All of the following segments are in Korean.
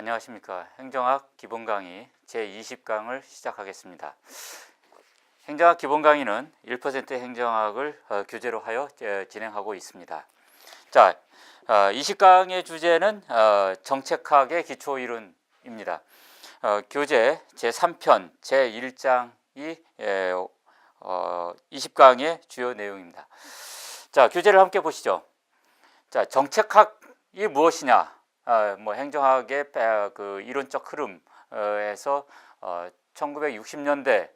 안녕하십니까. 행정학 기본 강의 제20강을 시작하겠습니다. 행정학 기본 강의는 1% 행정학을 교재로 하여 진행하고 있습니다. 자, 20강의 주제는 정책학의 기초이론입니다. 교재 제3편 제1장이 20강의 주요 내용입니다. 자, 교재를 함께 보시죠. 자, 정책학이 무엇이냐? 행정학의 그 이론적 흐름에서 1960년대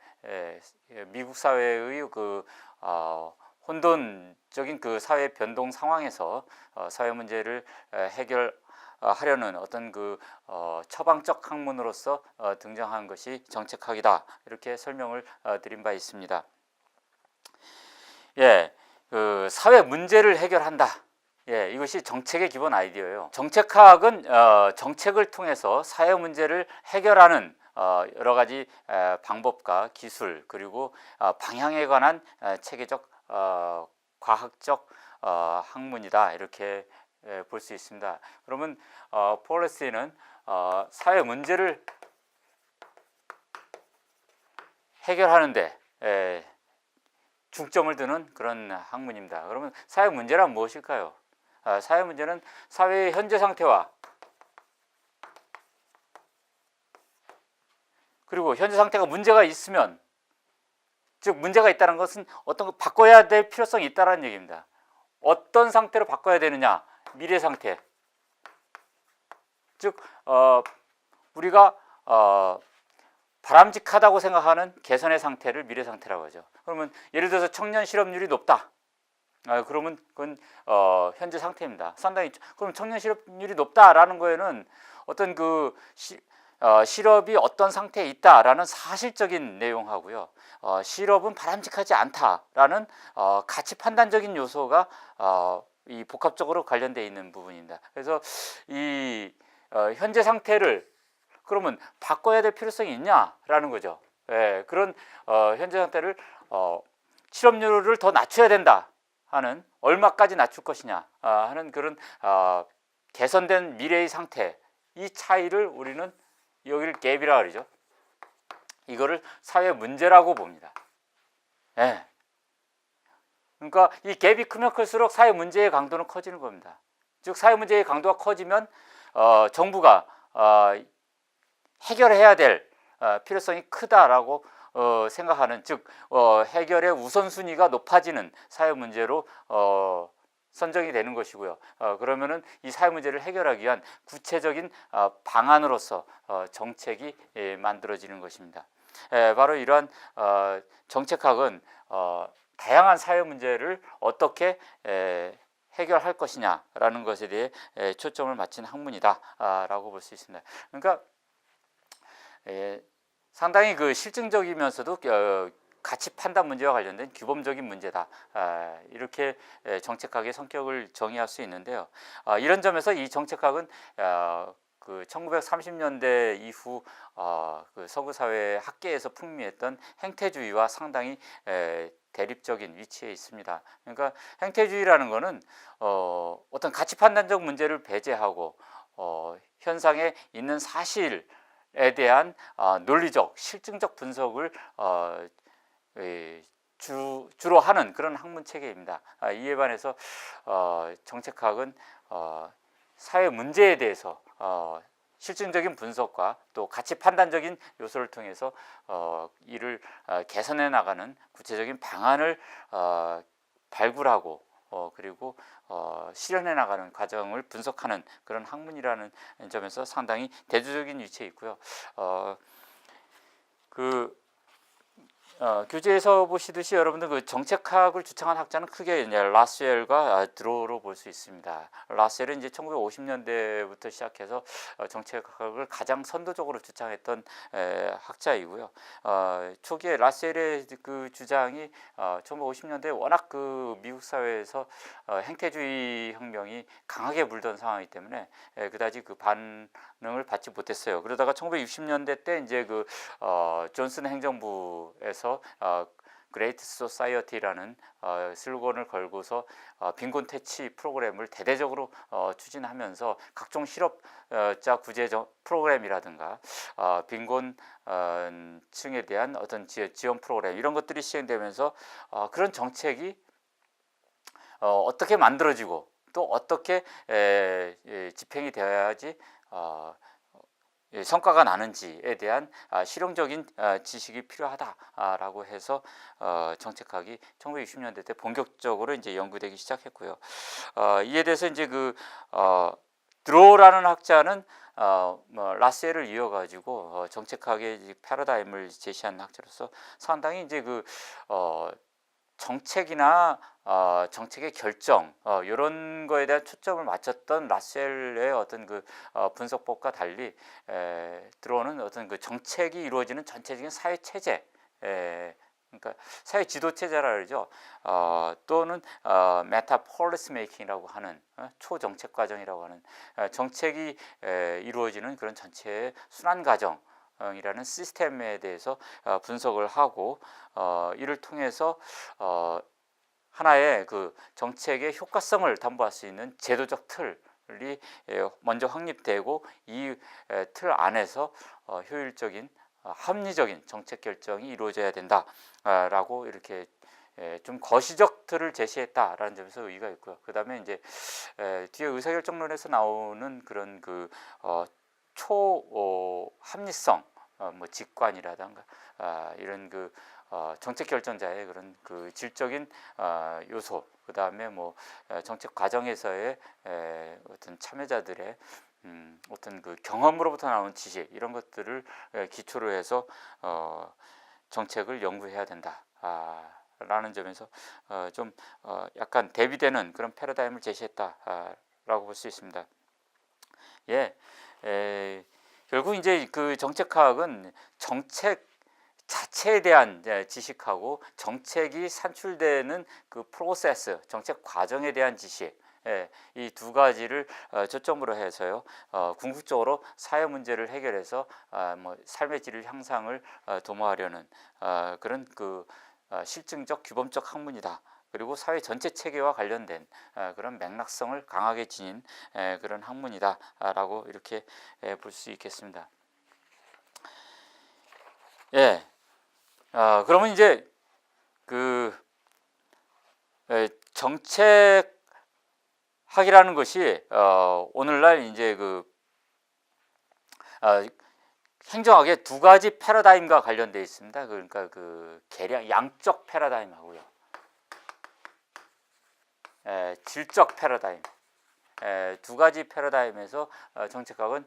미국 사회의 그 혼돈적인 그 사회 변동 상황에서 사회 문제를 해결하려는 어떤 그 처방적 학문으로서 등장한 것이 정책학이다, 이렇게 설명을 드린 바 있습니다. 그 사회 문제를 해결한다. 이것이 정책의 기본 아이디어예요. 정책학은 정책을 통해서 사회 문제를 해결하는 여러 가지 방법과 기술, 그리고 방향에 관한 체계적 과학적 학문이다, 이렇게 볼 수 있습니다. 그러면 폴리시는 사회 문제를 해결하는데 중점을 두는 그런 학문입니다. 그러면 사회 문제란 무엇일까요? 사회 문제는 사회의 현재 상태와 그리고 현재 상태가 문제가 있으면, 즉 문제가 있다는 것은 어떤 거 바꿔야 될 필요성이 있다는 얘기입니다. 어떤 상태로 바꿔야 되느냐? 미래 상태. 즉 우리가 바람직하다고 생각하는 개선의 상태를 미래 상태라고 하죠. 그러면 예를 들어서 청년 실업률이 높다. 그러면 그건 현재 상태입니다. 상당히. 그럼 청년 실업률이 높다라는 거에는 어떤 그 실업이 어떤 상태에 있다라는 사실적인 내용하고요, 실업은 바람직하지 않다라는 가치 판단적인 요소가 이 복합적으로 관련되어 있는 부분입니다. 그래서 이 현재 상태를 그러면 바꿔야 될 필요성이 있냐라는 거죠. 그런 현재 상태를 실업률을 더 낮춰야 된다 하는, 얼마까지 낮출 것이냐 하는 그런 개선된 미래의 상태, 이 차이를 우리는 여기를 갭이라 그러죠. 이거를 사회 문제라고 봅니다. 그러니까 이 갭이 크면 클수록 사회 문제의 강도는 커지는 겁니다. 즉 사회 문제의 강도가 커지면 정부가 해결해야 될 필요성이 크다라고 생각하는, 즉 해결의 우선순위가 높아지는 사회 문제로 선정이 되는 것이고요. 그러면은 이 사회 문제를 해결하기 위한 구체적인 방안으로서 정책이 만들어지는 것입니다. 바로 이러한 정책학은 다양한 사회 문제를 어떻게 해결할 것이냐라는 것에 대해 초점을 맞춘 학문이다라고 볼 수 있습니다. 그러니까 상당히 그 실증적이면서도 가치 판단 문제와 관련된 규범적인 문제다, 이렇게 정책학의 성격을 정의할 수 있는데요. 이런 점에서 이 정책학은 그 1930년대 이후 그 서구 사회 학계에서 풍미했던 행태주의와 상당히 대립적인 위치에 있습니다. 그러니까 행태주의라는 것은 어떤 가치 판단적 문제를 배제하고 현상에 있는 사실에 대한 논리적, 실증적 분석을 주로 하는 그런 학문 체계입니다. 이에 반해서 정책학은 사회 문제에 대해서 실증적인 분석과 또 가치 판단적인 요소를 통해서 이를 개선해 나가는 구체적인 방안을 발굴하고 그리고 실현해 나가는 과정을 분석하는 그런 학문이라는 점에서 상당히 대조적인 위치에 있고요. 교재에서 보시듯이 여러분들 그 정책학을 주창한 학자는 크게 이제 라셀과 드로우로 볼 수 있습니다. 라셀은 이제 1950년대부터 시작해서 정책학을 가장 선도적으로 주창했던 학자이고요. 초기에 라셀의 그 주장이 1950년대 워낙 그 미국 사회에서 행태주의 혁명이 강하게 불던 상황이기 때문에 그다지 그 반응을 받지 못했어요. 그러다가 1960년대 때 이제 그 존슨 행정부에서 그레이트 소사이어티라는 슬로건을 걸고서 빈곤 퇴치 프로그램을 대대적으로 추진하면서 각종 실업자 구제 프로그램이라든가 빈곤 층에 대한 어떤 지원 프로그램 이런 것들이 시행되면서 그런 정책이 어떻게 만들어지고 또 어떻게 집행이 되어야지 성과가 나는지에 대한 실용적인 지식이 필요하다라고 해서 정책학이 1960년대 때 본격적으로 이제 연구되기 시작했고요. 이에 대해서 이제 드로라는 학자는 라셀을 이어가지고 정책학의 패러다임을 제시한 학자로서 상당히 이제 정책이나 정책의 결정 이런 거에 대한 초점을 맞췄던 라셀의 어떤 분석법과 달리 들어오는 어떤 정책이 이루어지는 전체적인 사회 체제, 그러니까 사회 지도 체제라 그러죠. 또는 메타 폴리시 메이킹이라고 하는 초정책 과정이라고 하는 정책이 이루어지는 그런 전체의 순환 과정 이라는 시스템에 대해서 분석을 하고 이를 통해서 하나의 정책의 효과성을 담보할 수 있는 제도적 틀이 먼저 확립되고 이 틀 안에서 효율적인 합리적인 정책 결정이 이루어져야 된다라고 이렇게 좀 거시적 틀을 제시했다라는 점에서 의의가 있고요. 그다음에 이제 뒤에 의사결정론에서 나오는 그런 초합리성 직관이라든가 이런 정책 결정자의 그런 질적인 요소, 그 다음에 정책 과정에서의 어떤 참여자들의 어떤 경험으로부터 나오는 지식 이런 것들을 기초로 해서 정책을 연구해야 된다. 라는 점에서 좀 약간 대비되는 그런 패러다임을 제시했다라고 볼 수 있습니다. 결국 이제 정책학은 정책 자체에 대한 지식하고 정책이 산출되는 프로세스, 정책 과정에 대한 지식, 이 두 가지를 초점으로 해서요, 궁극적으로 사회 문제를 해결해서 삶의 질 향상을 도모하려는 그런 실증적 규범적 학문이다. 그리고 사회 전체 체계와 관련된 그런 맥락성을 강하게 지닌 그런 학문이다라고 이렇게 볼 수 있겠습니다. 그러면 이제 정책학이라는 것이 오늘날 이제 행정학의 두 가지 패러다임과 관련되어 있습니다. 그러니까 양적 패러다임하고요. 질적 패러다임, 두 가지 패러다임에서 정책학은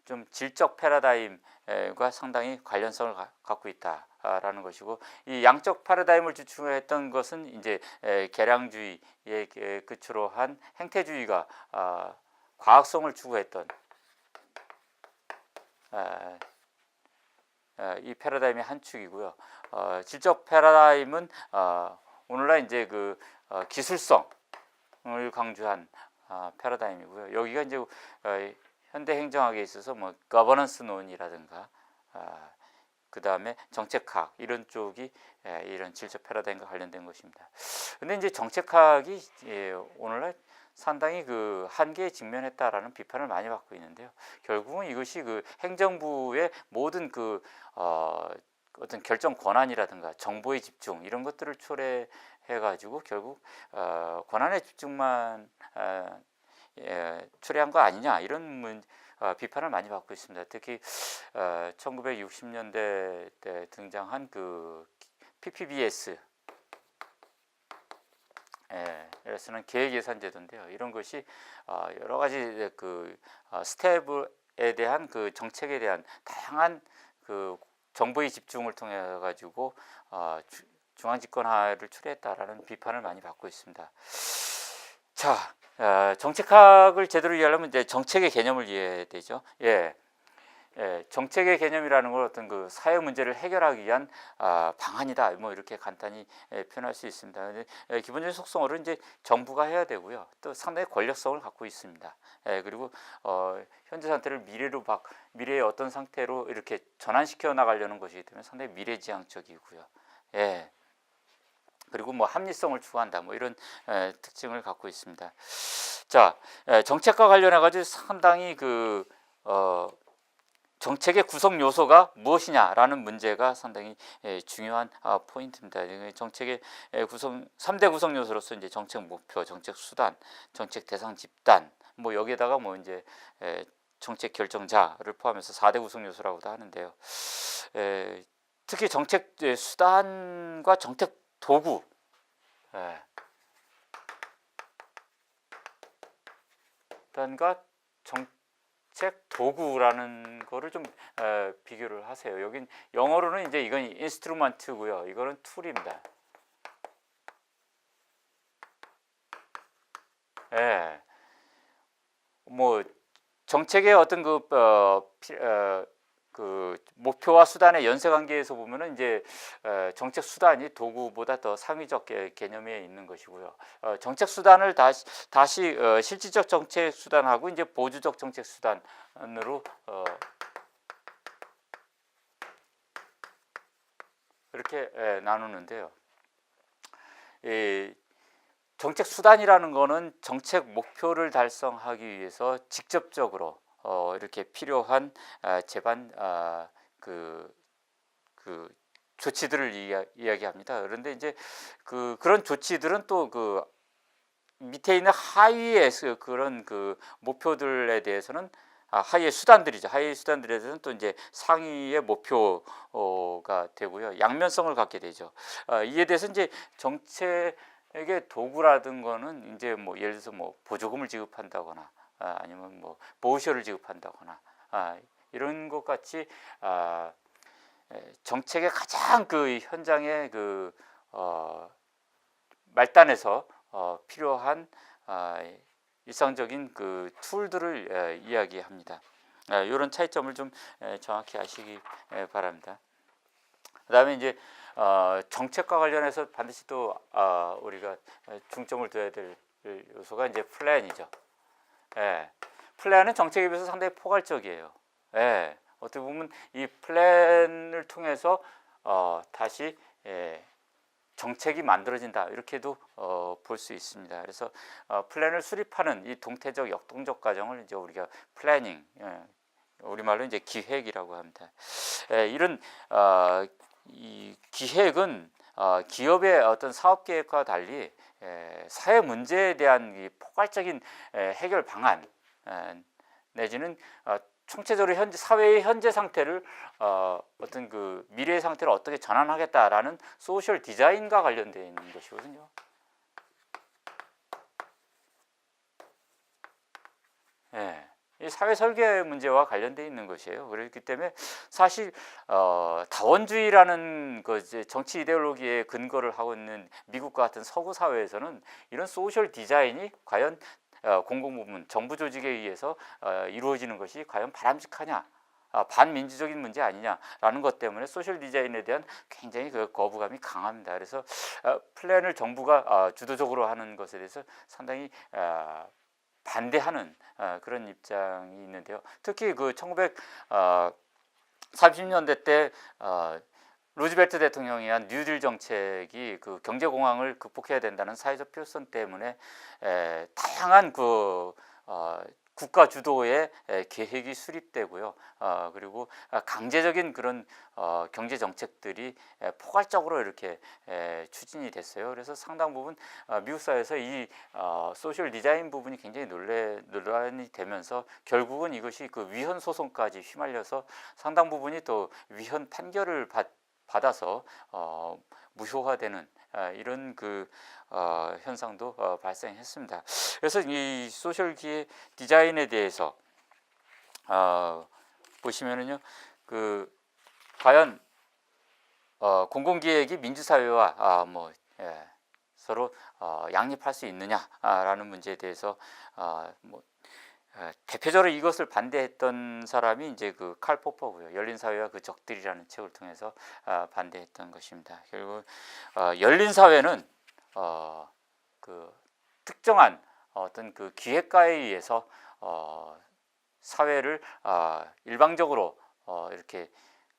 좀 질적 패러다임과 상당히 관련성을 갖고 있다라는 것이고, 이 양적 패러다임을 주축했던 것은 이제 계량주의에 기초로 한 행태주의가 과학성을 추구했던 이 패러다임의 한 축이고요. 질적 패러다임은 오늘날 이제 기술성을 강조한 패러다임이고요. 여기가 이제 현대 행정학에 있어서 거버넌스론이라든가 그 다음에 정책학 이런 쪽이 이런 질적 패러다임과 관련된 것입니다. 근데 이제 정책학이 오늘날 상당히 한계에 직면했다라는 비판을 많이 받고 있는데요. 결국은 이것이 행정부의 모든 어떤 결정 권한이라든가 정보의 집중 이런 것들을 초래해가지고 결국 권한의 집중만 초래한 거 아니냐 이런 비판을 많이 받고 있습니다. 특히 1960년대 때 등장한 PPBS 에서는 계획예산제도인데요. 이런 것이 여러 가지 스텝에 대한 정책에 대한 다양한 정보의 집중을 통해 가지고 중앙집권화를 초래했다라는 비판을 많이 받고 있습니다. 자, 정책학을 제대로 이해하려면 이제 정책의 개념을 이해해야 되죠. 정책의 개념이라는 걸 어떤 사회 문제를 해결하기 위한 방안이다. 이렇게 간단히 표현할 수 있습니다. 기본적인 속성으로 이제 정부가 해야 되고요. 또 상당히 권력성을 갖고 있습니다. 그리고 현재 상태를 미래의 어떤 상태로 이렇게 전환시켜 나가려는 것이기 때문에 상당히 미래지향적이고요. 예. 그리고 뭐 합리성을 추구한다, 뭐 이런 특징을 갖고 있습니다. 자, 정책과 관련해 가지고 상당히 정책의 구성 요소가 무엇이냐라는 문제가 상당히 중요한 포인트입니다. 정책의 구성 3대 구성 요소로서 이제 정책 목표, 정책 수단, 정책 대상 집단, 뭐 여기에다가 뭐 이제 정책 결정자를 포함해서 4대 구성 요소라고도 하는데요. 특히 정책 수단과 정책 도구, 수단과 정책 도구라는 거를 좀 비교를 하세요. 여긴 영어로는 이제 이건 인스트루먼트고요. 이거는 툴입니다. 예. 뭐 정책의 어떤 그 목표와 수단의 연쇄 관계에서 보면은 이제 정책 수단이 도구보다 더 상위적 개념에 있는 것이고요. 정책 수단을 다시 실질적 정책 수단하고 이제 보조적 정책 수단으로 이렇게 나누는데요. 정책 수단이라는 거는 정책 목표를 달성하기 위해서 직접적으로 이렇게 필요한 제반 조치들을 이야기합니다. 그런데 이제 그런 조치들은 또 밑에 있는 하위의 그런 목표들에 대해서는 하위의 수단들이죠. 하위의 수단들에 대해서는 또 이제 상위의 목표가 되고요. 양면성을 갖게 되죠. 이에 대해서 이제 정책의 도구라든 거는 이제 뭐 예를 들어서 뭐 보조금을 지급한다거나 아니면 뭐 보호쇼를 지급한다거나 이런 것 같이 정책의 가장 현장의 말단에서 필요한 일상적인 툴들을 이야기합니다. 이런 차이점을 좀 정확히 아시기 바랍니다. 그다음에 이제 정책과 관련해서 반드시 또 우리가 중점을 둬야 될 요소가 이제 플랜이죠. 플랜은 정책에 비해서 상당히 포괄적이에요. 어떻게 보면 이 플랜을 통해서 다시 정책이 만들어진다, 이렇게도 볼 수 있습니다. 그래서 플랜을 수립하는 이 동태적 역동적 과정을 이제 우리가 플래닝, 우리말로 이제 기획이라고 합니다. 이런 이 기획은 기업의 어떤 사업 계획과 달리 사회 문제에 대한 이 포괄적인 해결 방안, 내지는 총체적으로 사회의 현재 상태를 어떤 미래의 상태를 어떻게 전환하겠다라는 소셜 디자인과 관련되어 있는 것이거든요. 이 사회 설계 문제와 관련되어 있는 것이에요. 그렇기 때문에 사실 다원주의라는 정치 이데올로기에 근거를 하고 있는 미국과 같은 서구 사회에서는 이런 소셜 디자인이 과연 공공부문, 정부 조직에 의해서 이루어지는 것이 과연 바람직하냐, 반민주적인 문제 아니냐라는 것 때문에 소셜 디자인에 대한 굉장히 거부감이 강합니다. 그래서 플랜을 정부가 주도적으로 하는 것에 대해서 상당히 반대하는 그런 입장이 있는데요. 특히 1930년대 때 루즈벨트 대통령이 한 뉴딜 정책이 경제공황을 극복해야 된다는 사회적 필요성 때문에 다양한 국가 주도의 계획이 수립되고요. 그리고 강제적인 그런 경제 정책들이 포괄적으로 이렇게 추진이 됐어요. 그래서 상당 부분 미국 사회에서 이 소셜 디자인 부분이 굉장히 논란이 되면서 결국은 이것이 위헌 소송까지 휘말려서 상당 부분이 또 위헌 판결을 받아서 무효화되는 이런 현상도 발생했습니다. 그래서 이 소셜 디자인에 대해서 보시면은요, 과연 공공기획이 민주사회와 서로 양립할 수 있느냐라는 문제에 대해서 대표적으로 이것을 반대했던 사람이 이제 칼 포퍼고요. 열린 사회와 그 적들이라는 책을 통해서 반대했던 것입니다. 결국 열린 사회는 특정한 어떤 기획가에 의해서 사회를 일방적으로 이렇게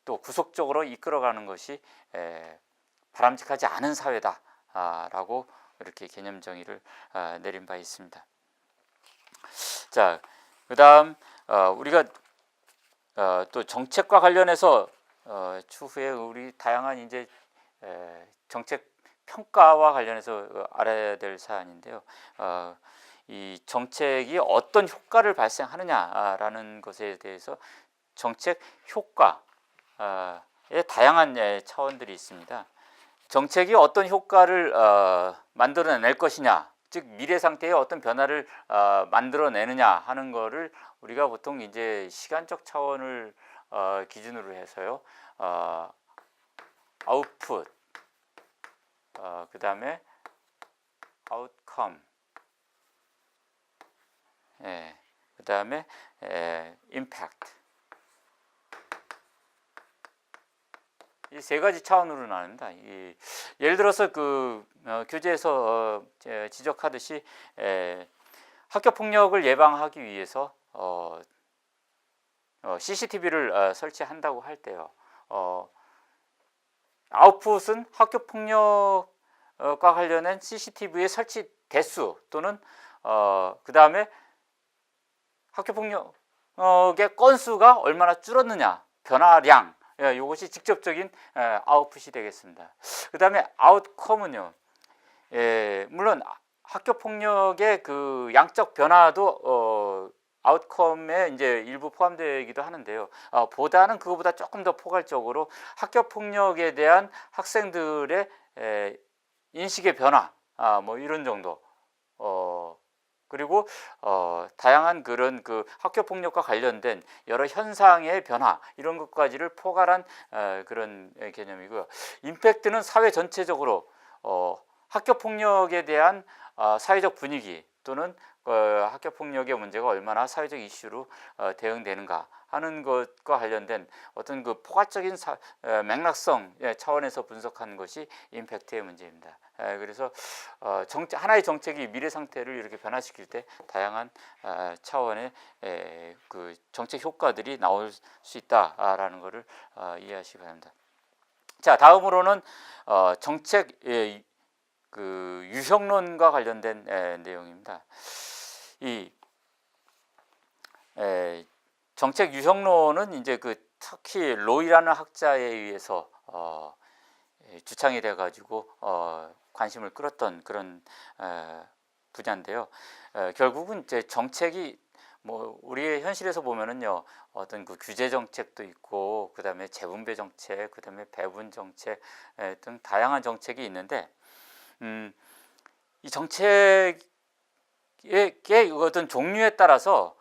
또 구속적으로 이끌어가는 것이 바람직하지 않은 사회다라고 이렇게 개념 정의를 내린 바 있습니다. 자, 그다음 우리가 또 정책과 관련해서 추후에 우리 다양한 이제 정책 평가와 관련해서 알아야 될 사안인데요. 이 정책이 어떤 효과를 발생하느냐라는 것에 대해서 정책 효과의 다양한 차원들이 있습니다. 정책이 어떤 효과를 만들어낼 것이냐, 즉 미래 상태에 어떤 변화를 만들어내느냐 하는 거를 우리가 보통 이제 시간적 차원을 기준으로 해서요. 아웃풋, 그 다음에 아웃컴, 그 다음에 임팩트, 이 세 가지 차원으로 나눕니다. 예를 들어서 그 교재에서 지적하듯이 학교 폭력을 예방하기 위해서 CCTV를 설치한다고 할 때요. 아웃풋은 학교 폭력과 관련된 CCTV의 설치 대수 또는 그 다음에 학교 폭력의 건수가 얼마나 줄었느냐, 변화량, 이것이 직접적인 아웃풋이 되겠습니다. 그 다음에 아웃컴은요, 물론 학교 폭력의 그 양적 변화도 아웃컴에 이제 일부 포함되기도 하는데요. 보다는 그거보다 조금 더 포괄적으로 학교 폭력에 대한 학생들의 인식의 변화, 뭐 이런 정도. 그리고 다양한 그런 그 학교 폭력과 관련된 여러 현상의 변화, 이런 것까지를 포괄한 그런 개념이고요. 임팩트는 사회 전체적으로 학교 폭력에 대한 사회적 분위기 또는 학교 폭력의 문제가 얼마나 사회적 이슈로 대응되는가 하는 것과 관련된 어떤 그 포괄적인 맥락성 차원에서 분석하는 것이 임팩트의 문제입니다. 그래서 하나의 정책이 미래 상태를 이렇게 변화시킬 때 다양한 차원의 그 정책 효과들이 나올 수 있다라는 것을 이해하시기 바랍니다. 자, 다음으로는 정책 그 유형론과 관련된 내용입니다. 이 정책 유형론은 이제 그 특히 로이라는 학자에 의해서 주창이 돼 가지고 관심을 끌었던 그런 분야인데요. 결국은 이제 정책이 뭐 우리의 현실에서 보면은요, 어떤 그 규제 정책도 있고, 그 다음에 재분배 정책, 그 다음에 배분 정책 등 다양한 정책이 있는데, 이 정책의 어떤 종류에 따라서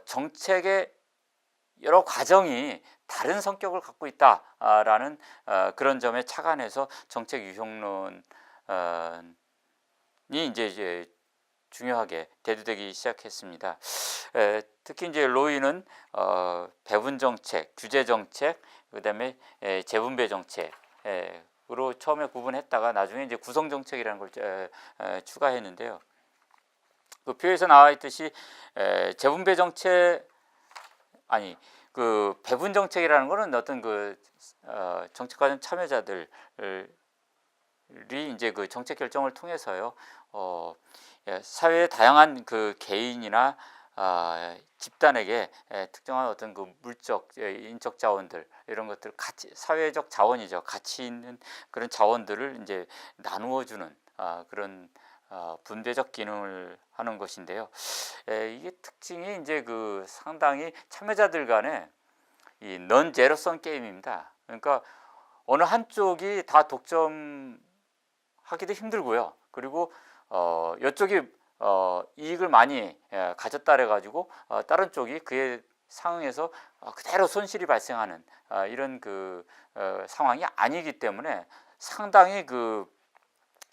정책의 여러 과정이 다른 성격을 갖고 있다라는 그런 점에 착안해서 정책 유형론이 이제 중요하게 대두되기 시작했습니다. 특히 이제 로이는 배분 정책, 규제 정책, 그다음에 재분배 정책으로 처음에 구분했다가 나중에 이제 구성 정책이라는 걸 추가했는데요. 그 표에서 나와 있듯이 재분배 정책 그 배분 정책이라는 것은 어떤 그 정책 과정 참여자들이 이제 그 정책 결정을 통해서요, 사회의 다양한 그 개인이나 집단에게 특정한 어떤 그 물적, 인적 자원들, 이런 것들, 사회적 자원이죠. 가치 있는 그런 자원들을 이제 나누어 주는 그런 분배적 기능을 하는 것인데요. 이게 특징이 이제 그 상당히 참여자들 간에 이 넌 제로섬 게임입니다. 그러니까 어느 한쪽이 다 독점하기도 힘들고요. 그리고 이쪽이 이익을 많이 가졌다 그래가지고 다른 쪽이 그에 상응해서 그대로 손실이 발생하는 이런 그 상황이 아니기 때문에 상당히 그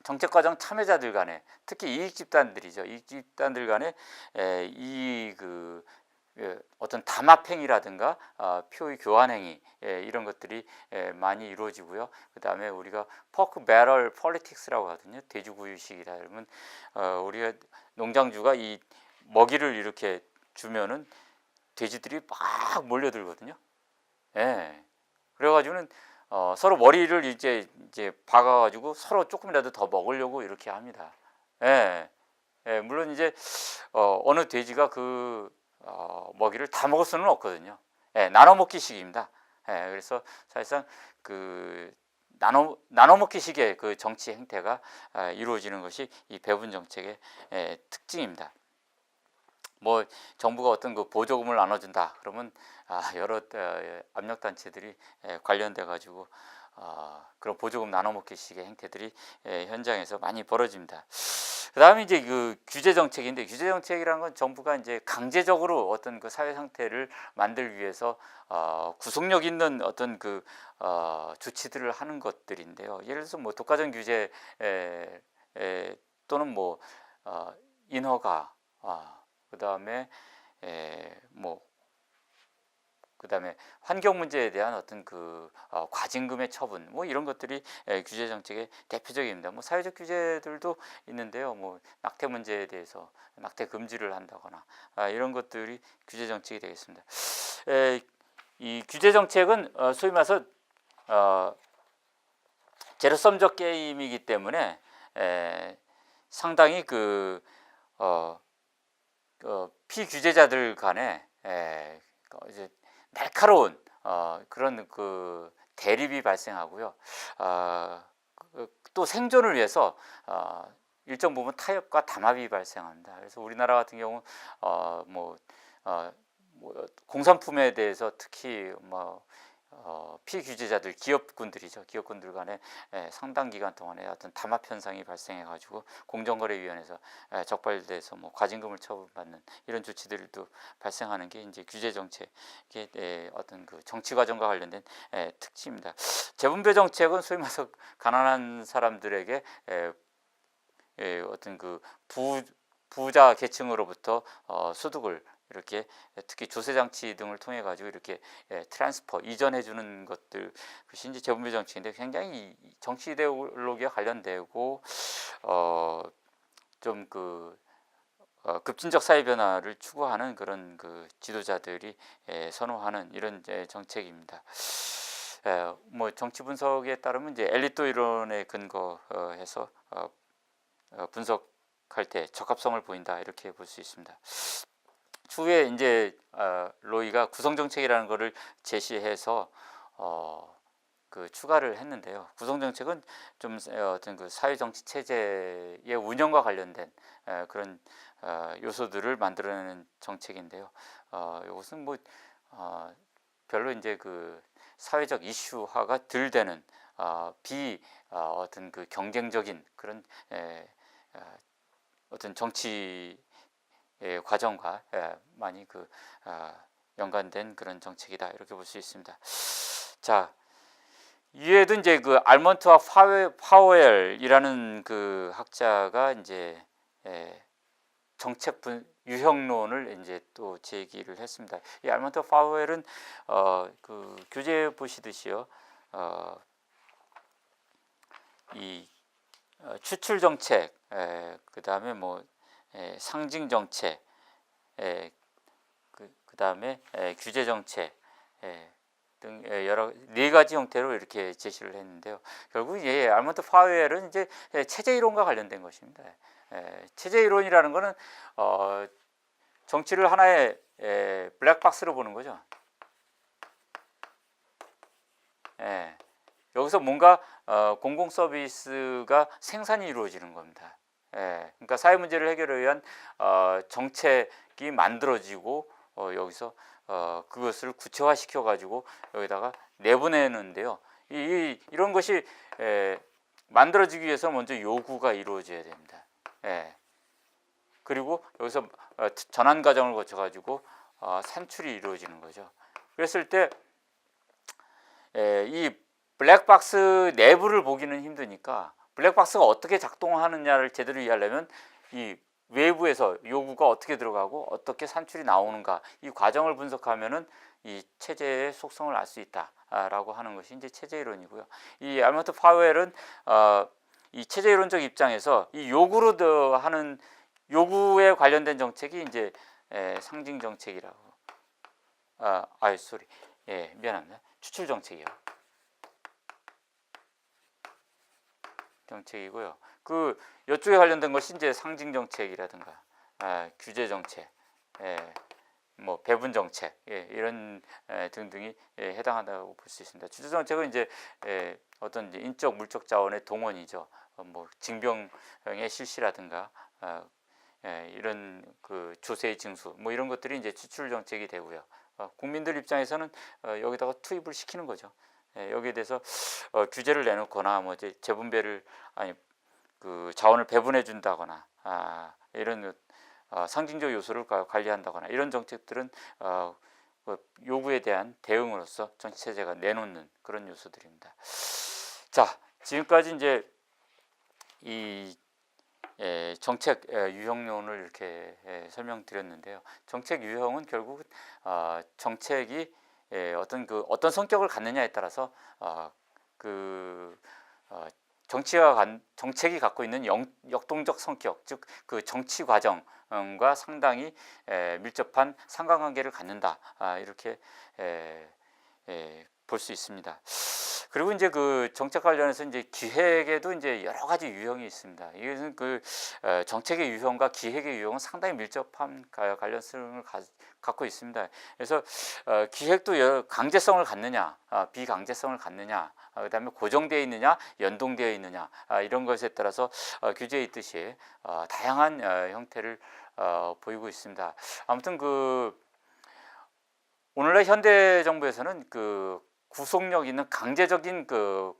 정책과정 참여자들 간에, 특히 이익 집단들이죠. 이익 집단들 간에 이 그 어떤 담합행위라든가 표의 교환행위 이런 것들이 많이 이루어지고요. 그 다음에 우리가 포크 배럴 폴리틱스라고 하거든요. 돼지구이식이다. 그러면 우리가 농장주가 이 먹이를 이렇게 주면은 돼지들이 막 몰려들거든요. 그래가지고는 서로 머리를 이제 박아가지고 서로 조금이라도 더 먹으려고 이렇게 합니다. 예, 예, 물론 이제 어느 돼지가 그 먹이를 다 먹을 수는 없거든요. 예, 나눠 먹기식입니다. 예, 그래서 사실상 그 나눠 먹기식의 그 정치 행태가 이루어지는 것이 이 배분 정책의 특징입니다. 뭐 정부가 어떤 그 보조금을 나눠준다 그러면 여러 압력 단체들이 관련돼 가지고 그런 보조금 나눠 먹기식의 행태들이 현장에서 많이 벌어집니다. 그다음에 이제 그 규제 정책인데, 규제 정책이라는 건 정부가 이제 강제적으로 어떤 그 사회 상태를 만들기 위해서 구속력 있는 어떤 그 조치들을 하는 것들인데요. 예를 들어서 뭐 독과점 규제 또는 뭐 인허가, 그다음에 뭐 그다음에 환경 문제에 대한 어떤 그 과징금의 처분, 뭐 이런 것들이 규제 정책의 대표적입니다. 뭐 사회적 규제들도 있는데요. 뭐 낙태 문제에 대해서 낙태 금지를 한다거나 이런 것들이 규제 정책이 되겠습니다. 이 규제 정책은 소위 말해서 제로섬적 게임이기 때문에 상당히 그 피규제자들 간에 이제 날카로운 그런 그 대립이 발생하고요. 또 생존을 위해서 일정 부분 타협과 담합이 발생합니다. 그래서 우리나라 같은 경우 뭐 공산품에 대해서 특히 뭐 피규제자들, 기업군들이죠. 기업군들 간에 상당 기간 동안에 어떤 담합 현상이 발생해가지고 공정거래위원회에서 적발돼서 뭐 과징금을 처분받는 이런 조치들도 발생하는 게 이제 규제 정책의 어떤 그 정치 과정과 관련된 특징입니다. 재분배 정책은 소위 말해서 가난한 사람들에게 어떤 그 부자 계층으로부터 소득을 이렇게 특히 조세장치 등을 통해 가지고 이렇게 트랜스퍼 이전해 주는 것들, 그것이 이제 재분배 정책인데 굉장히 정치 이데올로기와 관련되고 좀 그 급진적 사회 변화를 추구하는 그런 그 지도자들이 선호하는 이런 정책입니다. 뭐 정치 분석에 따르면 이제 엘리트 이론에 근거해서 분석할 때 적합성을 보인다 이렇게 볼 수 있습니다. 추후에 이제 로이가 구성정책이라는 것을 제시해서 그 추가를 했는데요. 구성정책은 좀 어떤 그 사회정치 체제의 운영과 관련된 그런 요소들을 만들어내는 정책인데요. 이것은 뭐 별로 이제 그 사회적 이슈화가 덜 되는 어떤 그 경쟁적인 그런 어떤 정치 과정과 많이 그 연관된 그런 정책이다 이렇게 볼 수 있습니다. 자, 이외에도 이제 그 알먼트와 파웰이라는 그 학자가 이제 정책 유형론을 이제 또 제기를 했습니다. 이 알먼트 파웰은 그 교재 보시듯이요, 이 추출 정책, 그 다음에 뭐 상징 정책, 그 다음에 규제 정책 등 여러 네 가지 형태로 이렇게 제시를 했는데요. 결국 알먼트 파웰은 이제 체제 이론과 관련된 것입니다. 체제 이론이라는 것은 정치를 하나의 블랙박스로 보는 거죠. 여기서 뭔가 공공 서비스가 생산이 이루어지는 겁니다. 그러니까 사회 문제를 해결하기 위한 정책이 만들어지고 여기서 그것을 구체화시켜 가지고 여기다가 내보내는데요. 이런 것이 만들어지기 위해서 먼저 요구가 이루어져야 됩니다. 그리고 여기서 전환 과정을 거쳐 가지고 산출이 이루어지는 거죠. 그랬을 때 이 블랙박스 내부를 보기는 힘드니까 블랙박스가 어떻게 작동하느냐를 제대로 이해하려면 이 외부에서 요구가 어떻게 들어가고 어떻게 산출이 나오는가, 이 과정을 분석하면은 이 체제의 속성을 알 수 있다라고 하는 것이 이제 체제 이론이고요. 이 알먼트 파웰은 이 체제 이론적 입장에서 이 요구로 하는 요구에 관련된 정책이 이제 상징 정책이라고 미안합니다. 추출 정책이요. 정책이고요. 그 이쪽에 관련된 것이 이제 상징 정책이라든가 규제 정책, 뭐 배분 정책 이런 등등이 해당한다고 볼 수 있습니다. 규제 정책은 이제 어떤 이제 인적 물적 자원의 동원이죠. 뭐 징병의 실시라든가 이런 그 조세의 징수 뭐 이런 것들이 이제 지출 정책이 되고요. 국민들 입장에서는 여기다가 투입을 시키는 거죠. 여기에 대해서 규제를 내놓거나 뭐 이제 재분배를 아니 그 자원을 배분해 준다거나 이런 상징적 요소를 관리한다거나 이런 정책들은 요구에 대한 대응으로서 정치 체제가 내놓는 그런 요소들입니다. 자, 지금까지 이제 이 정책 유형론을 이렇게 설명드렸는데요. 정책 유형은 결국 정책이 어떤 성격을 갖느냐에 따라서 정책이 갖고 있는 역동적 성격, 즉 그 정치 과정과 상당히 밀접한 상관관계를 갖는다. 이렇게 볼 수 있습니다. 그리고 이제 그 정책 관련해서 이제 기획에도 이제 여러 가지 유형이 있습니다. 이것은 그 정책의 유형과 기획의 유형은 상당히 밀접한 관련성을 갖고 있습니다. 그래서 기획도 강제성을 갖느냐, 비강제성을 갖느냐, 그다음에 고정되어 있느냐, 연동되어 있느냐 이런 것에 따라서 규제에 있듯이 다양한 형태를 보이고 있습니다. 아무튼 그 오늘날 현대 정부에서는 그 구속력 있는 강제적인 그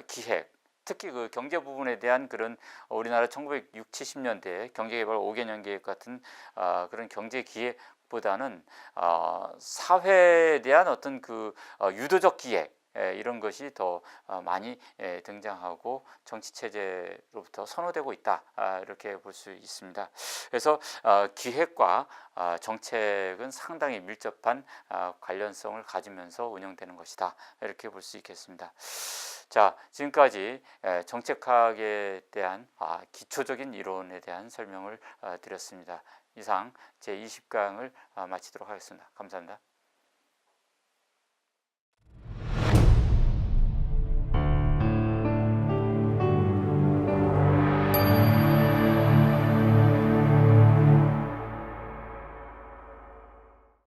기획, 특히 그 경제 부분에 대한 그런 우리나라 1960, 70년대 경제개발 5개년 계획 같은 그런 경제 기획보다는 사회에 대한 어떤 그 유도적 기획 이런 것이 더 많이 등장하고 정치 체제로부터 선호되고 있다 이렇게 볼 수 있습니다. 그래서 기획과 정책은 상당히 밀접한 관련성을 가지면서 운영되는 것이다 이렇게 볼 수 있겠습니다. 자, 지금까지 정책학에 대한 기초적인 이론에 대한 설명을 드렸습니다. 이상 제20강을 마치도록 하겠습니다. 감사합니다.